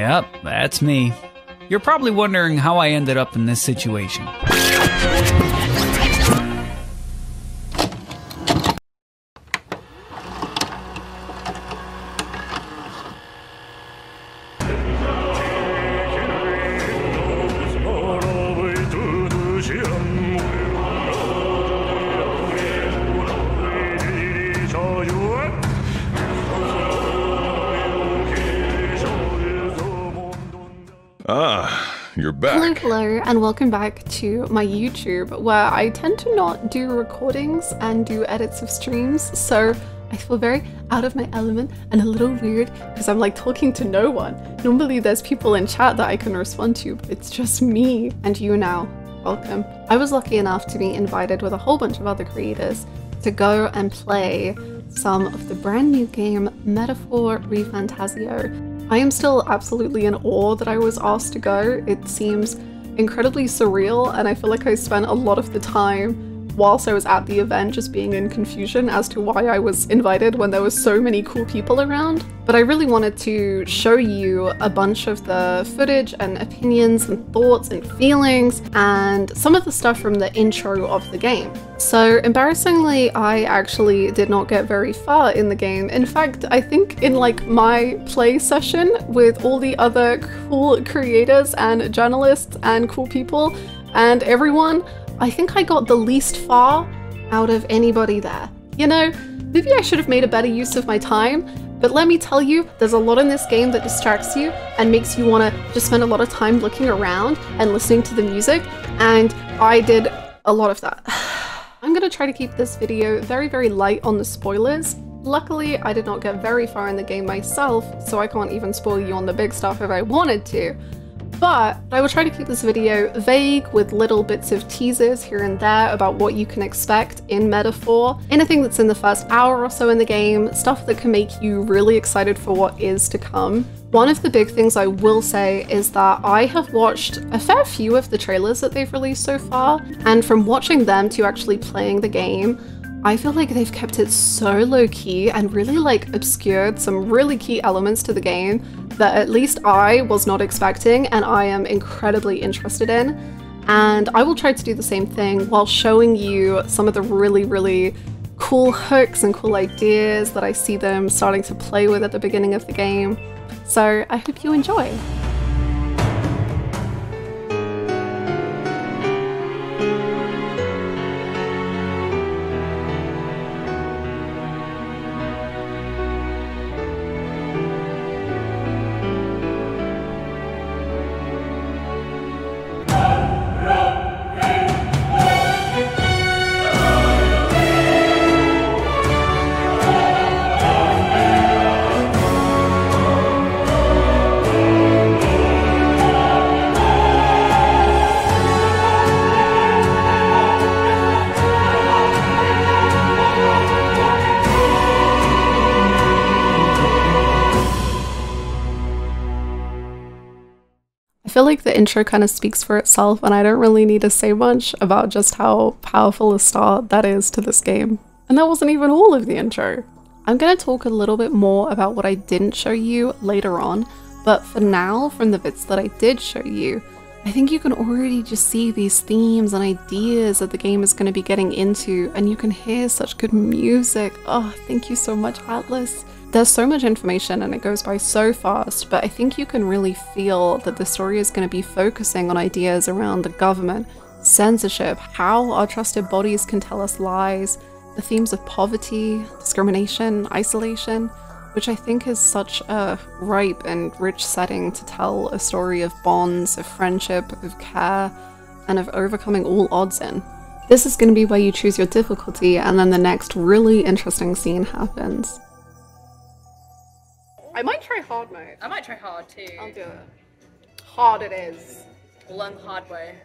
Yep, that's me. You're probably wondering how I ended up in this situation. You're back. Hello, and welcome back to my YouTube, where I tend to not do recordings and do edits of streams, so I feel very out of my element and a little weird because I'm like talking to no one. Normally there's people in chat that I can respond to, but it's just me and you now. Welcome. I was lucky enough to be invited with a whole bunch of other creators to go and play some of the brand new game Metaphor ReFantazio. I am still absolutely in awe that I was asked to go. It seems incredibly surreal, and I feel like I spent a lot of the time whilst I was at the event just being in confusion as to why I was invited when there was so many cool people around. But I really wanted to show you a bunch of the footage and opinions and thoughts and feelings and some of the stuff from the intro of the game. So embarrassingly, I actually did not get very far in the game. In fact, I think in like my play session with all the other cool creators and journalists and cool people and everyone, I think I got the least far out of anybody there. You know, maybe I should have made a better use of my time, but let me tell you, there's a lot in this game that distracts you and makes you want to just spend a lot of time looking around and listening to the music, and I did a lot of that. I'm gonna try to keep this video very, very light on the spoilers. Luckily, I did not get very far in the game myself, so I can't even spoil you on the big stuff if I wanted to. But I will try to keep this video vague with little bits of teasers here and there about what you can expect in Metaphor, anything that's in the first hour or so in the game, stuff that can make you really excited for what is to come. One of the big things I will say is that I have watched a fair few of the trailers that they've released so far, and from watching them to actually playing the game, I feel like they've kept it so low-key and really like obscured some really key elements to the game that at least I was not expecting and I am incredibly interested in. And I will try to do the same thing while showing you some of the really, really cool hooks and cool ideas that I see them starting to play with at the beginning of the game. So I hope you enjoy. I feel like the intro kind of speaks for itself, and I don't really need to say much about just how powerful a start that is to this game. And that wasn't even all of the intro. I'm going to talk a little bit more about what I didn't show you later on, but for now, from the bits that I did show you, I think you can already just see these themes and ideas that the game is going to be getting into, and you can hear such good music. Oh, thank you so much, Atlus. There's so much information and it goes by so fast, but I think you can really feel that the story is going to be focusing on ideas around the government, censorship, how our trusted bodies can tell us lies, the themes of poverty, discrimination, isolation, which I think is such a ripe and rich setting to tell a story of bonds, of friendship, of care, and of overcoming all odds in. This is going to be where you choose your difficulty, and then the next really interesting scene happens. I might try hard mode. I might try hard too. I'll do it. Hard it is. We'll learn the hard way.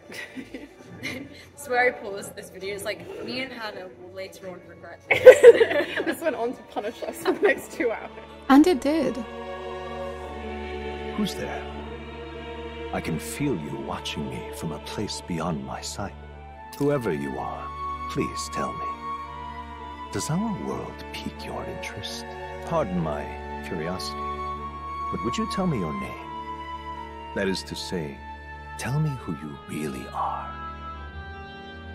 Swear I paused this video. It's like me and Hannah will later on regret this. This went on to punish us for the next 2 hours. And it did. Who's there? I can feel you watching me from a place beyond my sight. Whoever you are, please tell me. Does our world pique your interest? Pardon my curiosity, but would you tell me your name? That is to say, tell me who you really are.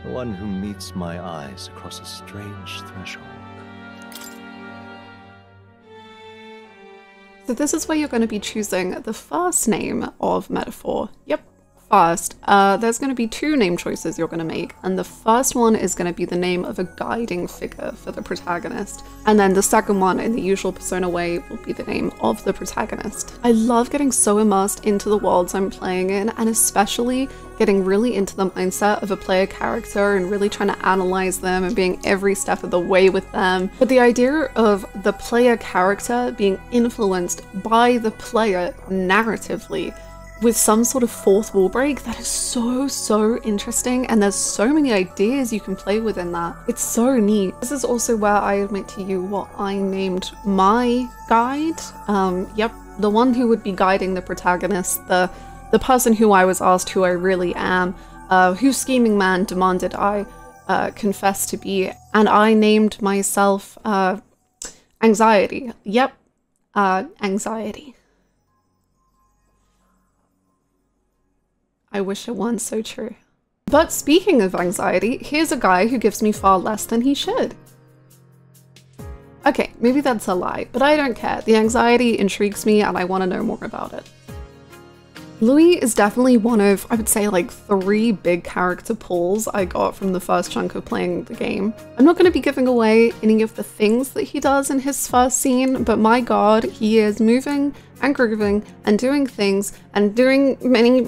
The one who meets my eyes across a strange threshold. So this is where you're going to be choosing the first name of Metaphor. Yep, first. There's going to be two name choices you're going to make, and the first one is going to be the name of a guiding figure for the protagonist, and then the second one, in the usual Persona way, will be the name of the protagonist. I love getting so immersed into the worlds I'm playing in, and especially getting really into the mindset of a player character and really trying to analyze them and being every step of the way with them. But the idea of the player character being influenced by the player narratively with some sort of fourth wall break, that is so interesting, and there's so many ideas you can play within that. It's so neat. This is also where I admit to you what I named my guide. Yep, the one who would be guiding the protagonist, the person who I was asked who I really am, whose scheming man demanded I confess to be, and I named myself Anxiety. Yep, Anxiety. I wish it weren't so true. But speaking of anxiety, here's a guy who gives me far less than he should. Okay, maybe that's a lie, but I don't care. The anxiety intrigues me and I want to know more about it. Louis is definitely one of, I would say, like 3 big character pulls I got from the first chunk of playing the game. I'm not going to be giving away any of the things that he does in his first scene, but my god, he is moving and grooving and doing things and doing many...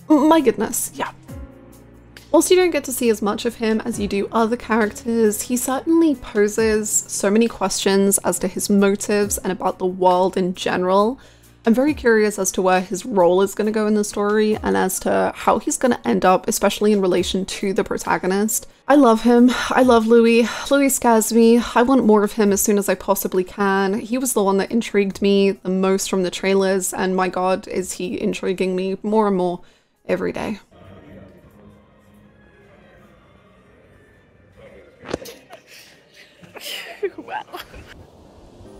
My goodness, yeah. Whilst you don't get to see as much of him as you do other characters, he certainly poses so many questions as to his motives and about the world in general. I'm very curious as to where his role is going to go in the story and as to how he's going to end up, especially in relation to the protagonist. I love him. I love Louis. Louis scares me. I want more of him as soon as I possibly can. He was the one that intrigued me the most from the trailers, and my god, is he intriguing me more and more every day. Wow.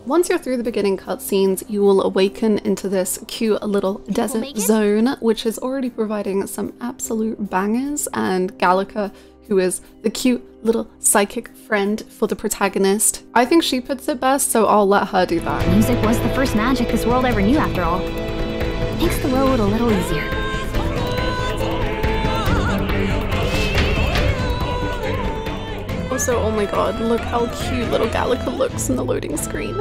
Once you're through the beginning cutscenes, you will awaken into this cute little desert zone, which is already providing some absolute bangers, and Gallica, who is the cute little psychic friend for the protagonist, I think she puts it best, so I'll let her do that. Music was the first magic this world ever knew, after all. Makes the road a little easier. Also, oh my god, look how cute little Gallica looks in the loading screen.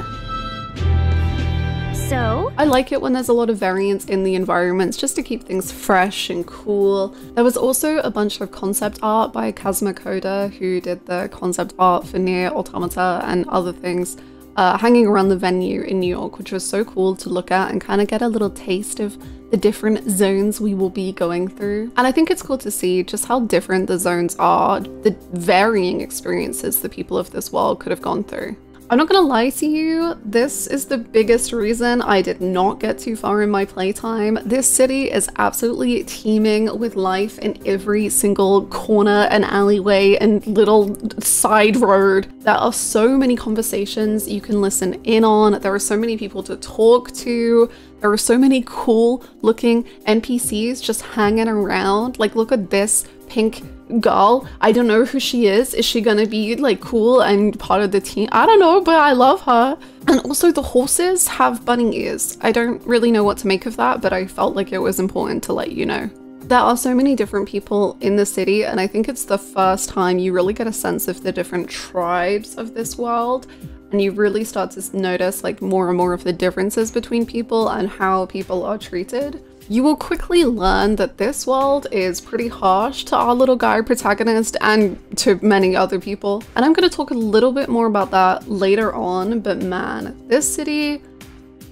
So? I like it when there's a lot of variance in the environments just to keep things fresh and cool. There was also a bunch of concept art by Kazuma Koda, who did the concept art for Nier Automata and other things, hanging around the venue in New York, which was so cool to look at and kind of get a little taste of the different zones we will be going through. And I think it's cool to see just how different the zones are, the varying experiences the people of this world could have gone through. I'm not gonna lie to you, this is the biggest reason I did not get too far in my playtime. This city is absolutely teeming with life in every single corner and alleyway and little side road. There are so many conversations you can listen in on. There are so many people to talk to. There are so many cool looking NPCs just hanging around. Like, look at this pink girl. I don't know who she is. Is she gonna be like cool and part of the team? I don't know, but I love her. And also the horses have bunny ears. I don't really know what to make of that, but I felt like it was important to let you know. There are so many different people in the city, and I think it's the first time you really get a sense of the different tribes of this world, and you really start to notice like more and more of the differences between people and how people are treated. You will quickly learn that this world is pretty harsh to our little guy protagonist and to many other people. And I'm going to talk a little bit more about that later on, but man, this city,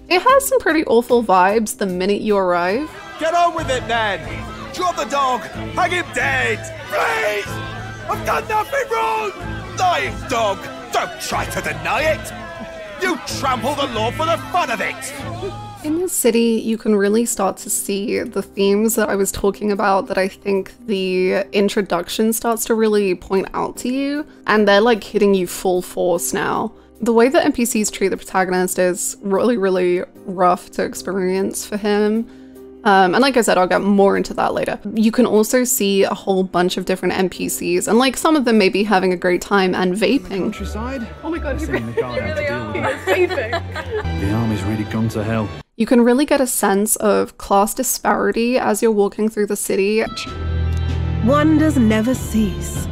it has some pretty awful vibes the minute you arrive. Get on with it then! Drop the dog! Hang him dead! Please! I've done nothing wrong! Lying dog! Don't try to deny it! You trample the law for the fun of it! In this city, you can really start to see the themes that I was talking about that I think the introduction starts to really point out to you, and they're like hitting you full force now. The way that NPCs treat the protagonist is really, really rough to experience for him. And like I said, I'll get more into that later. You can also see a whole bunch of different NPCs, and like some of them may be having a great time and vaping. Countryside. Oh my god, The vaping. army's really gone to hell. You can really get a sense of class disparity as you're walking through the city. Wonders never cease.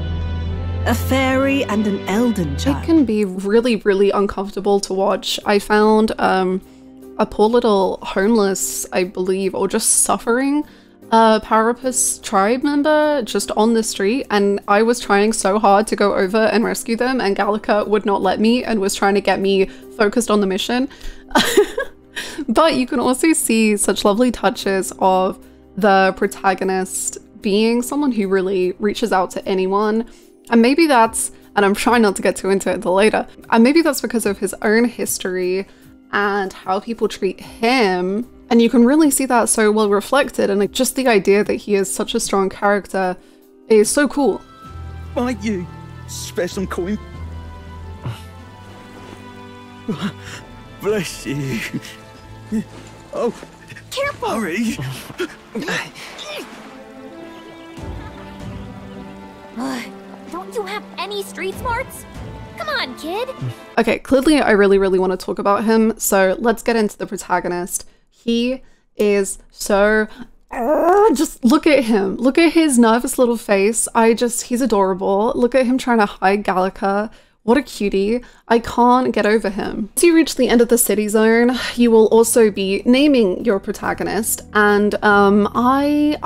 A fairy and an elden child. It can be really, really uncomfortable to watch. I found a poor little homeless, I believe, or just suffering Parapus tribe member just on the street, and I was trying so hard to go over and rescue them, and Gallica would not let me and was trying to get me focused on the mission. But you can also see such lovely touches of the protagonist being someone who really reaches out to anyone. And maybe that's, and I'm trying not to get too into it until later, and maybe that's because of his own history and how people treat him. And you can really see that so well reflected, and like just the idea that he is such a strong character is so cool. Might you spare some coin? Bless you. Oh, Careful! hurry. Don't you have any street smarts? Come on, kid! Okay, clearly I really, really want to talk about him, so let's get into the protagonist. He is so... just look at him. Look at his nervous little face. He's adorable. Look at him trying to hide Gallica. What a cutie. I can't get over him. As you reach the end of the city zone, you will also be naming your protagonist, and I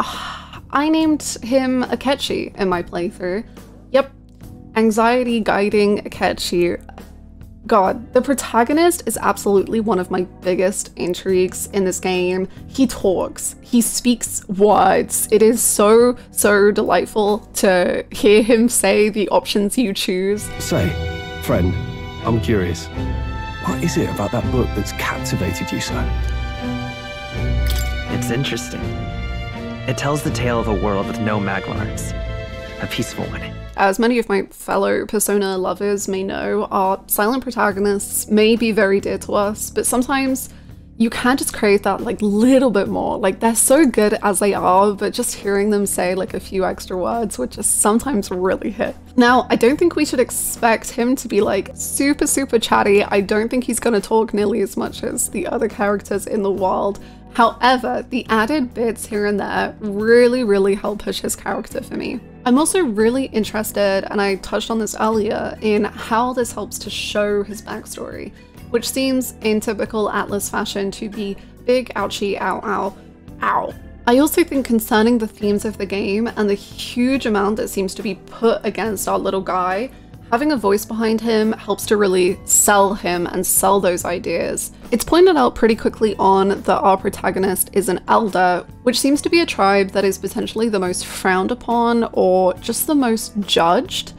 named him Akechi in my playthrough. Yep, anxiety guiding Akechi. God, the protagonist is absolutely one of my biggest intrigues in this game. He talks, he speaks words. It is so, so delightful to hear him say the options you choose. Say, friend, I'm curious. What is it about that book that's captivated you so? It's interesting. It tells the tale of a world with no Maglars. A peaceful one. As many of my fellow Persona lovers may know, our silent protagonists may be very dear to us, but sometimes you can just crave that like little bit more. Like they're so good as they are, but just hearing them say like a few extra words would just sometimes really hit. Now, I don't think we should expect him to be like super, super chatty. I don't think he's gonna talk nearly as much as the other characters in the world. However, the added bits here and there really, really help push his character for me. I'm also really interested, and I touched on this earlier, in how this helps to show his backstory, which seems in typical Atlus fashion to be big, ouchie, ow, ow, ow. I also think concerning the themes of the game and the huge amount that seems to be put against our little guy, having a voice behind him helps to really sell him and sell those ideas. It's pointed out pretty quickly on that our protagonist is an elder, which seems to be a tribe that is potentially the most frowned upon or just the most judged.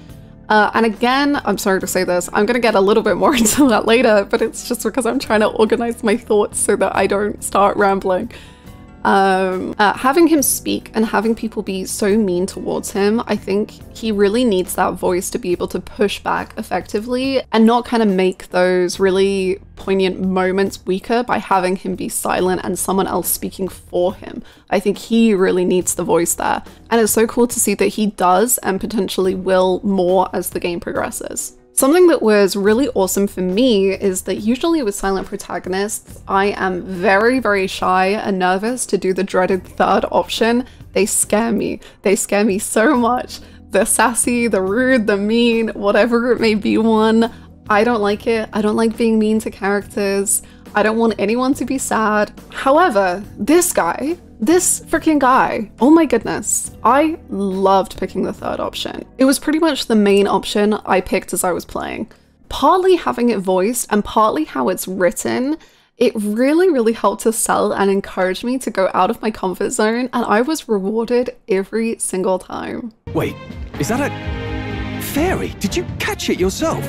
And again, I'm sorry to say this, I'm gonna get a little bit more into that later, but it's just because I'm trying to organize my thoughts so that I don't start rambling. Having him speak and having people be so mean towards him, I think he really needs that voice to be able to push back effectively and not kind of make those really poignant moments weaker by having him be silent and someone else speaking for him. I think he really needs the voice there. And it's so cool to see that he does and potentially will more as the game progresses. Something that was really awesome for me is that usually with silent protagonists, I am very, very shy and nervous to do the dreaded third option. They scare me. They scare me so much. The sassy, the rude, the mean, whatever it may be one. I don't like it. I don't like being mean to characters. I don't want anyone to be sad. However, this freaking guy, oh my goodness, I loved picking the third option. It was pretty much the main option I picked as I was playing. Partly having it voiced and partly how it's written, it really, really helped to sell and encourage me to go out of my comfort zone, and I was rewarded every single time. Wait, is that a fairy? Did you catch it yourself?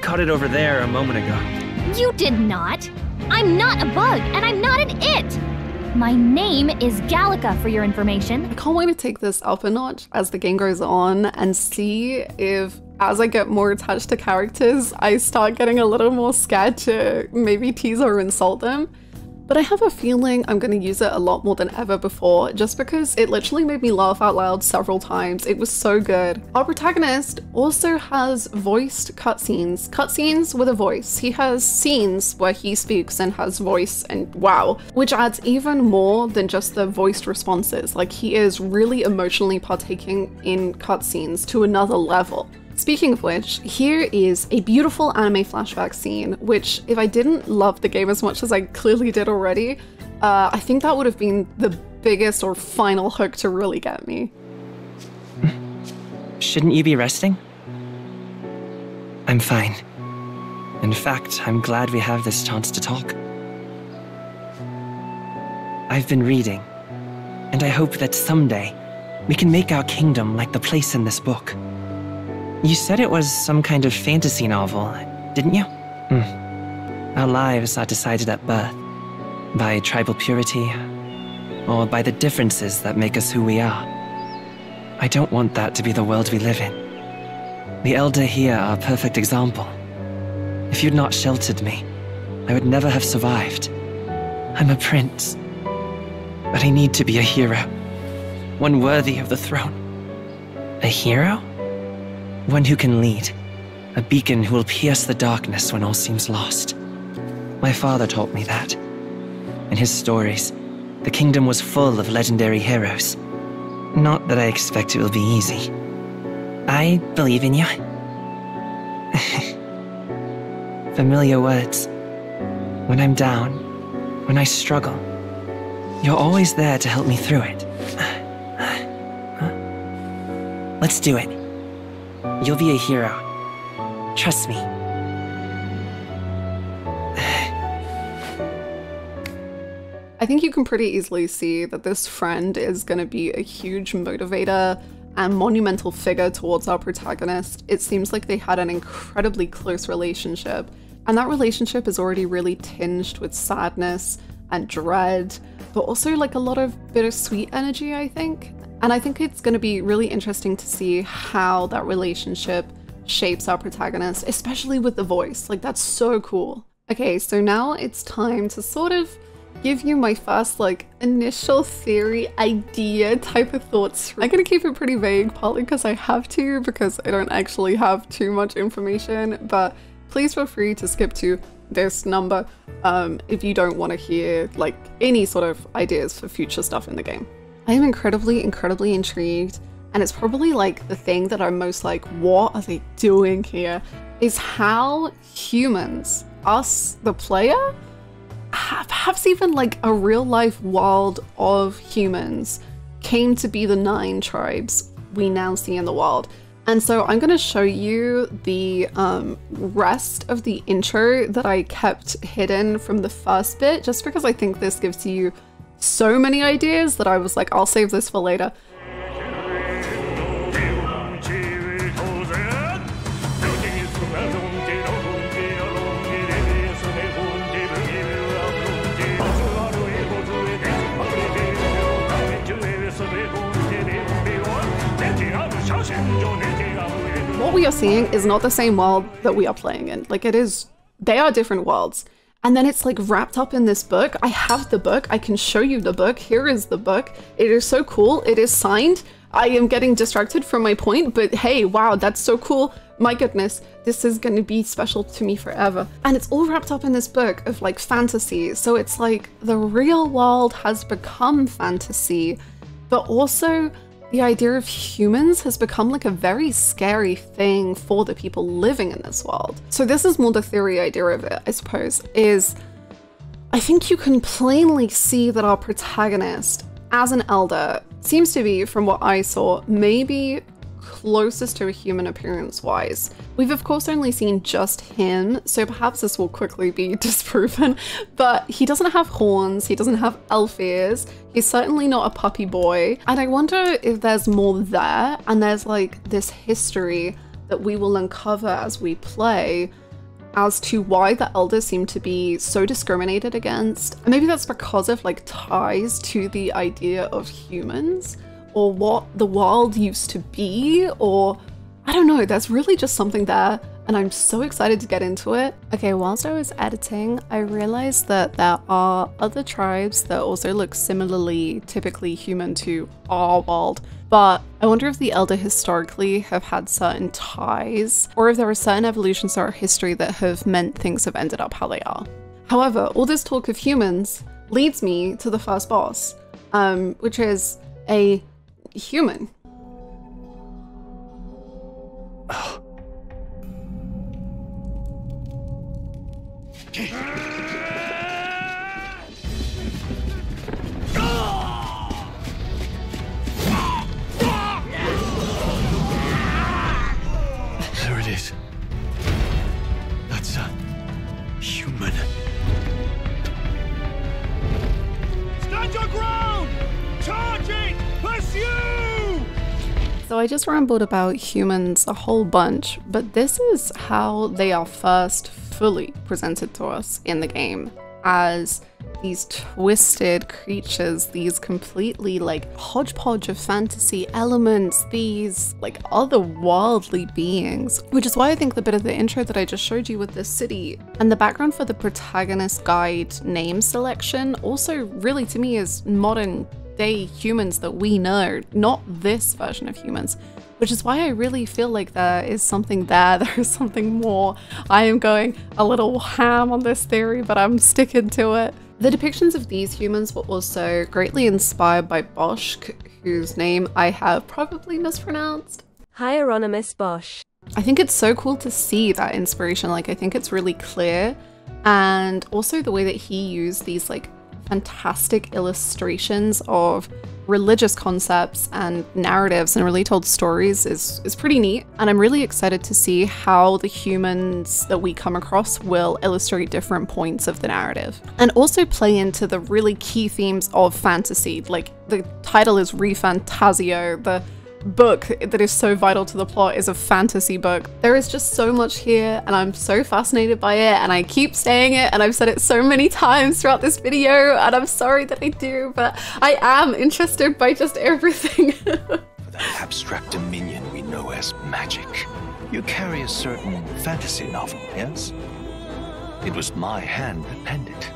Caught it over there a moment ago. You did not! I'm not a bug, and I'm not an it! My name is Gallica, for your information. I can't wait to take this up a notch as the game goes on and see if, as I get more attached to characters, I start getting a little more scared to maybe tease or insult them. but I have a feeling I'm going to use it a lot more than ever before, just because it literally made me laugh out loud several times. It was so good. Our protagonist also has voiced cutscenes with a voice. He has scenes where he speaks and has voice and wow, which adds even more than just the voiced responses. Like, he is really emotionally partaking in cutscenes to another level. Speaking of which, here is a beautiful anime flashback scene, which if I didn't love the game as much as I clearly did already, I think that would have been the biggest or final hook to really get me. Shouldn't you be resting? I'm fine. In fact, I'm glad we have this chance to talk. I've been reading, and I hope that someday we can make our kingdom like the place in this book. You said it was some kind of fantasy novel, didn't you? Our lives are decided at birth, by tribal purity, or by the differences that make us who we are. I don't want that to be the world we live in. The Elder here are a perfect example. If you'd not sheltered me, I would never have survived. I'm a prince, but I need to be a hero, one worthy of the throne. A hero? One who can lead, a beacon who will pierce the darkness when all seems lost. My father taught me that. In his stories, the kingdom was full of legendary heroes. Not that I expect it will be easy. I believe in you. Familiar words. When I'm down, when I struggle, you're always there to help me through it. Let's do it. You'll be a hero. Trust me. I think you can pretty easily see that this friend is going to be a huge motivator and monumental figure towards our protagonist. It seems like they had an incredibly close relationship, and that relationship is already really tinged with sadness and dread, but also like a lot of bittersweet energy, I think. And I think it's going to be really interesting to see how that relationship shapes our protagonist, especially with the voice. Like, that's so cool. Okay, so now it's time to sort of give you my first like initial theory idea type of thoughts. I'm gonna keep it pretty vague, partly because I have to, because I don't actually have too much information, but please feel free to skip to this number if you don't want to hear like any sort of ideas for future stuff in the game. I am incredibly intrigued, and it's probably like the thing that I'm most like, what are they doing here, is how humans, us the player, perhaps even like a real life world of humans, came to be the 9 tribes we now see in the world. And so I'm going to show you the rest of the intro that I kept hidden from the first bit, just because I think this gives you so many ideas that I was like, I'll save this for later. What we are seeing is not the same world that we are playing in. Like, they are different worlds. And then it's like wrapped up in this book. I have the book. I can show you the book. Here is the book. It is so cool. It is signed. I am getting distracted from my point, but hey, wow, that's so cool. My goodness, this is going to be special to me forever. And it's all wrapped up in this book of like fantasy. So it's like the real world has become fantasy, but also the idea of humans has become like a very scary thing for the people living in this world. So this is more the theory idea of it, I suppose, is I think you can plainly see that our protagonist, as an elder, seems to be, from what I saw, maybe closest to a human appearance-wise. We've of course only seen just him, so perhaps this will quickly be disproven, but he doesn't have horns, he doesn't have elf ears, he's certainly not a puppy boy, and I wonder if there's more there, and there's like this history that we will uncover as we play as to why the elders seem to be so discriminated against. And maybe that's because of like ties to the idea of humans, or what the world used to be, or I don't know, there's really just something there and I'm so excited to get into it. Okay, whilst I was editing, I realized that there are other tribes that also look similarly typically human to our world, but I wonder if the Elder historically have had certain ties, or if there are certain evolutions throughout history that have meant things have ended up how they are. However, all this talk of humans leads me to the first boss, which is a human. There it is. That's a human. Stand your ground! Charging! Pursue! So I just rambled about humans a whole bunch, but this is how they are first fully presented to us in the game, as these twisted creatures, these completely like hodgepodge of fantasy elements, these like otherworldly beings, which is why I think the bit of the intro that I just showed you with this city and the background for the protagonist guide name selection also really to me is modern day humans that we know, not this version of humans, which is why I really feel like there is something there is something more. I am going a little ham on this theory, but I'm sticking to it. The depictions of these humans were also greatly inspired by Bosch, whose name I have probably mispronounced. Hieronymus Bosch. I think it's so cool to see that inspiration, like I think it's really clear, and also the way that he used these like fantastic illustrations of religious concepts and narratives and really told stories is pretty neat, and I'm really excited to see how the humans that we come across will illustrate different points of the narrative and also play into the really key themes of fantasy. Like the title is ReFantazio, the book that is so vital to the plot is a fantasy book. There is just so much here and I'm so fascinated by it, and I keep saying it and I've said it so many times throughout this video, and I'm sorry that I do, but I am interested by just everything. For that abstract dominion we know as magic, you carry a certain fantasy novel, yes? It was my hand that penned it.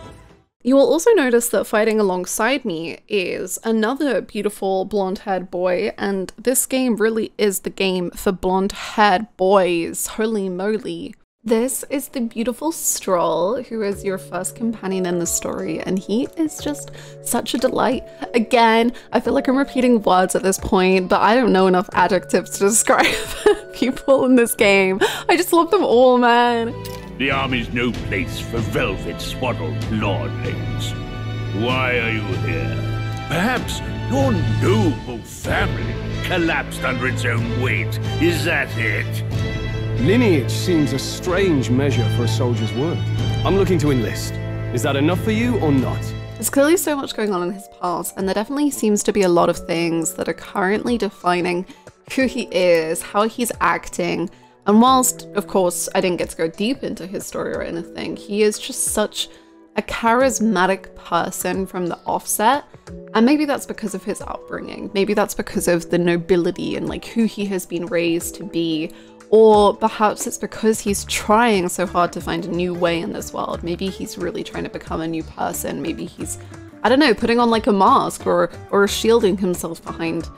You will also notice that fighting alongside me is another beautiful blonde-haired boy, and this game really is the game for blonde-haired boys, holy moly. This is the beautiful Stroll, who is your first companion in the story, and he is just such a delight. Again, I feel like I'm repeating words at this point, but I don't know enough adjectives to describe people in this game. I just love them all, man. The army's no place for velvet swaddled lordlings. Why are you here? Perhaps your noble family collapsed under its own weight. Is that it? Lineage seems a strange measure for a soldier's worth. I'm looking to enlist. Is that enough for you or not? There's clearly so much going on in his past, and there definitely seems to be a lot of things that are currently defining who he is, how he's acting. And whilst, of course, I didn't get to go deep into his story or anything, he is just such a charismatic person from the offset. And maybe that's because of his upbringing. Maybe that's because of the nobility and like who he has been raised to be. Or perhaps it's because he's trying so hard to find a new way in this world. Maybe he's really trying to become a new person. Maybe he's, I don't know, putting on like a mask or shielding himself behind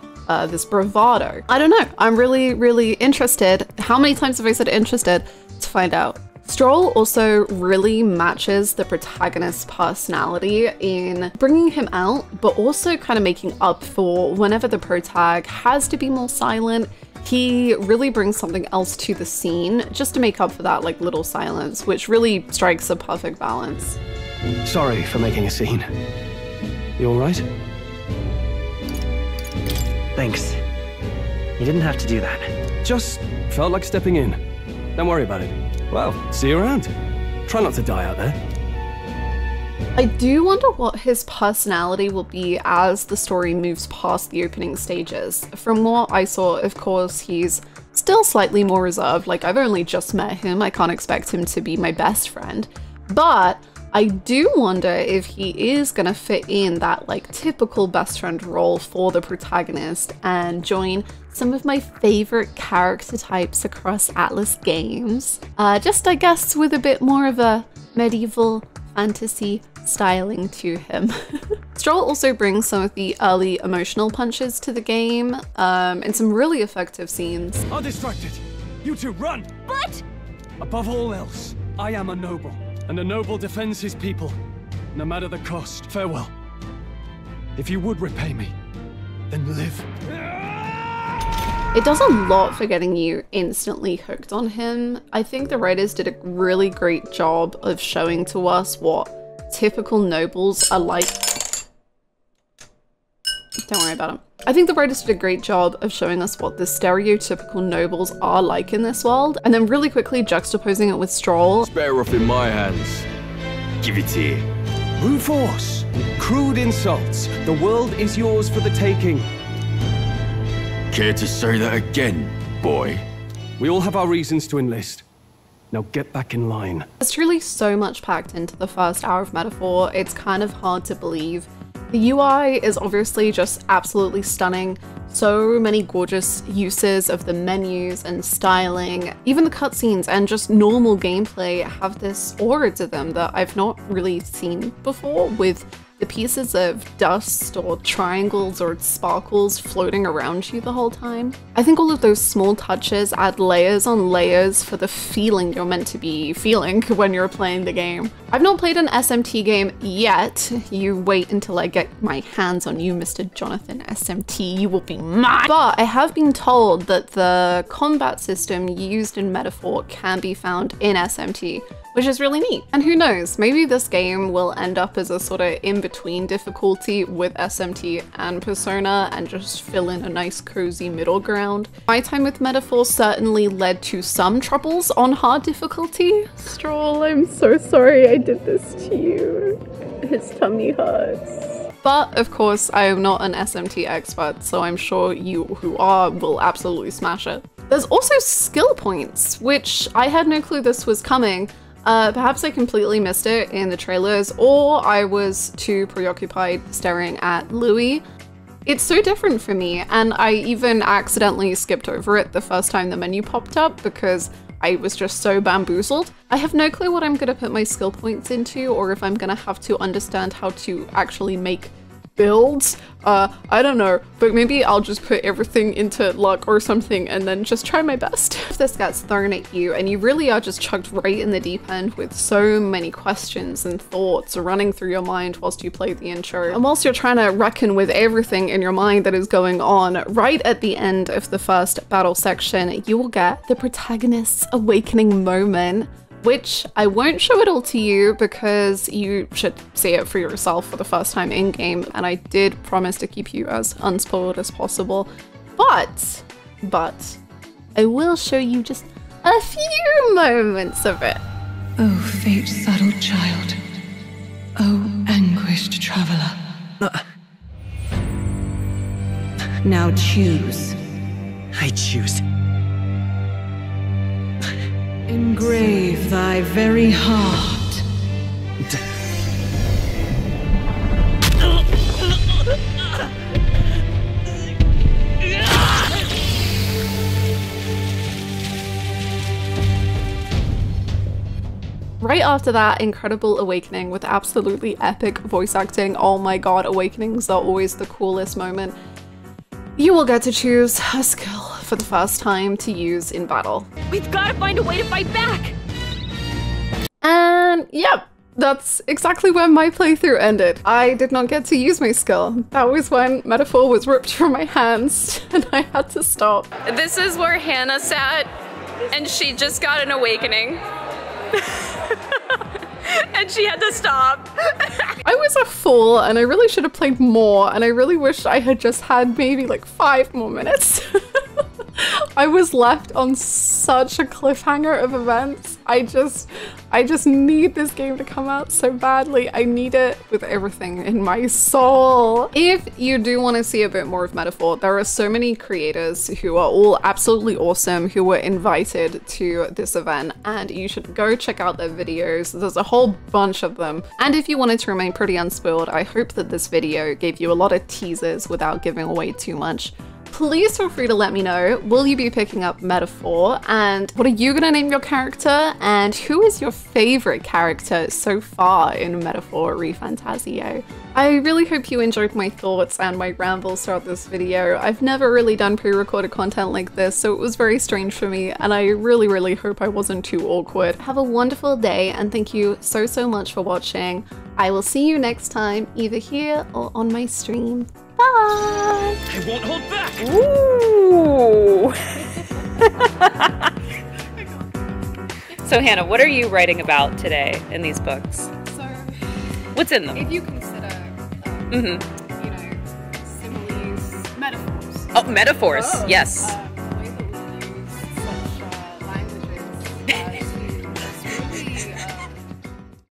this bravado. I don't know. I'm really, really interested. How many times have I said interested? To find out. Stroll also really matches the protagonist's personality in bringing him out, but also kind of making up for whenever the protag has to be more silent. He really brings something else to the scene just to make up for that like little silence, which really strikes a perfect balance. Sorry for making a scene. You all right? Thanks. You didn't have to do that. Just felt like stepping in. Don't worry about it. Well, see you around. Try not to die out there. I do wonder what his personality will be as the story moves past the opening stages. From what I saw, of course, he's still slightly more reserved. Like, I've only just met him. I can't expect him to be my best friend. But I do wonder if he is gonna fit in that like typical best friend role for the protagonist and join some of my favorite character types across Atlus games. Just I guess with a bit more of a medieval fantasy styling to him. Stroll also brings some of the early emotional punches to the game and some really effective scenes. Undistracted! You two run! But... Above all else, I am a noble, and a noble defends his people, no matter the cost. Farewell. If you would repay me, then live. It does a lot for getting you instantly hooked on him. I think the writers did a really great job of showing to us what typical nobles are like. Don't worry about it. I think the writers did a great job of showing us what the stereotypical nobles are like in this world, and then really quickly juxtaposing it with Stroll. Spare off in my hands. Give it here. Rude force, crude insults. The world is yours for the taking. Care to say that again, boy? We all have our reasons to enlist. Now get back in line. There's truly so much packed into the first hour of Metaphor, it's kind of hard to believe. The UI is obviously just absolutely stunning. So many gorgeous uses of the menus and styling. Even the cutscenes and just normal gameplay have this aura to them that I've not really seen before, with the pieces of dust or triangles or sparkles floating around you the whole time. I think all of those small touches add layers on layers for the feeling you're meant to be feeling when you're playing the game. I've not played an SMT game yet. You wait until I get my hands on you, Mr. Jonathan SMT, you will be mine. But I have been told that the combat system used in Metaphor can be found in SMT, which is really neat. And who knows, maybe this game will end up as a sort of in-between difficulty with SMT and Persona and just fill in a nice cozy middle ground. My time with Metaphor certainly led to some troubles on hard difficulty. Stroll, I'm so sorry I did this to you. His tummy hurts. But of course, I am not an SMT expert, so I'm sure you who are will absolutely smash it. There's also skill points, which I had no clue this was coming. Perhaps I completely missed it in the trailers, or I was too preoccupied staring at Louis. It's so different for me, and I even accidentally skipped over it the first time the menu popped up because I was just so bamboozled. I have no clue what I'm gonna put my skill points into, or if I'm gonna have to understand how to actually make builds. I don't know, but maybe I'll just put everything into luck or something and then just try my best. If this gets thrown at you and you really are just chucked right in the deep end with so many questions and thoughts running through your mind whilst you play the intro, and whilst you're trying to reckon with everything in your mind that is going on, right at the end of the first battle section, you will get the protagonist's awakening moment, which I won't show it all to you because you should see it for yourself for the first time in-game, and I did promise to keep you as unspoiled as possible, but I will show you just a few moments of it. Oh, fate-saddled child. Oh, anguished traveler. Now choose. I choose. Engrave thy very heart. Right after that incredible awakening with absolutely epic voice acting, oh my god, awakenings are always the coolest moment, you will get to choose a skill for the first time to use in battle. We've got to find a way to fight back! And yep, that's exactly when my playthrough ended. I did not get to use my skill. That was when Metaphor was ripped from my hands and I had to stop. This is where Hannah sat and she just got an awakening. And she had to stop. I was a fool and I really should have played more, and I really wish I had just had maybe like 5 more minutes. I was left on such a cliffhanger of events. I just need this game to come out so badly. I need it with everything in my soul. If you do want to see a bit more of Metaphor, there are so many creators who are all absolutely awesome who were invited to this event, and you should go check out their videos. There's a whole bunch of them. And if you wanted to remain pretty unspoiled, I hope that this video gave you a lot of teasers without giving away too much. Please feel free to let me know, will you be picking up Metaphor, and what are you gonna name your character, and who is your favorite character so far in Metaphor ReFantazio? I really hope you enjoyed my thoughts and my rambles throughout this video. I've never really done pre-recorded content like this, so it was very strange for me, and I really hope I wasn't too awkward. Have a wonderful day, and thank you so much for watching. I will see you next time, either here or on my stream. Bye! I won't hold back! Ooh! So Hannah, what are you writing about today in these books? So, what's in them? if you consider, you know, similes, metaphors. Oh, metaphors, Oh. yes.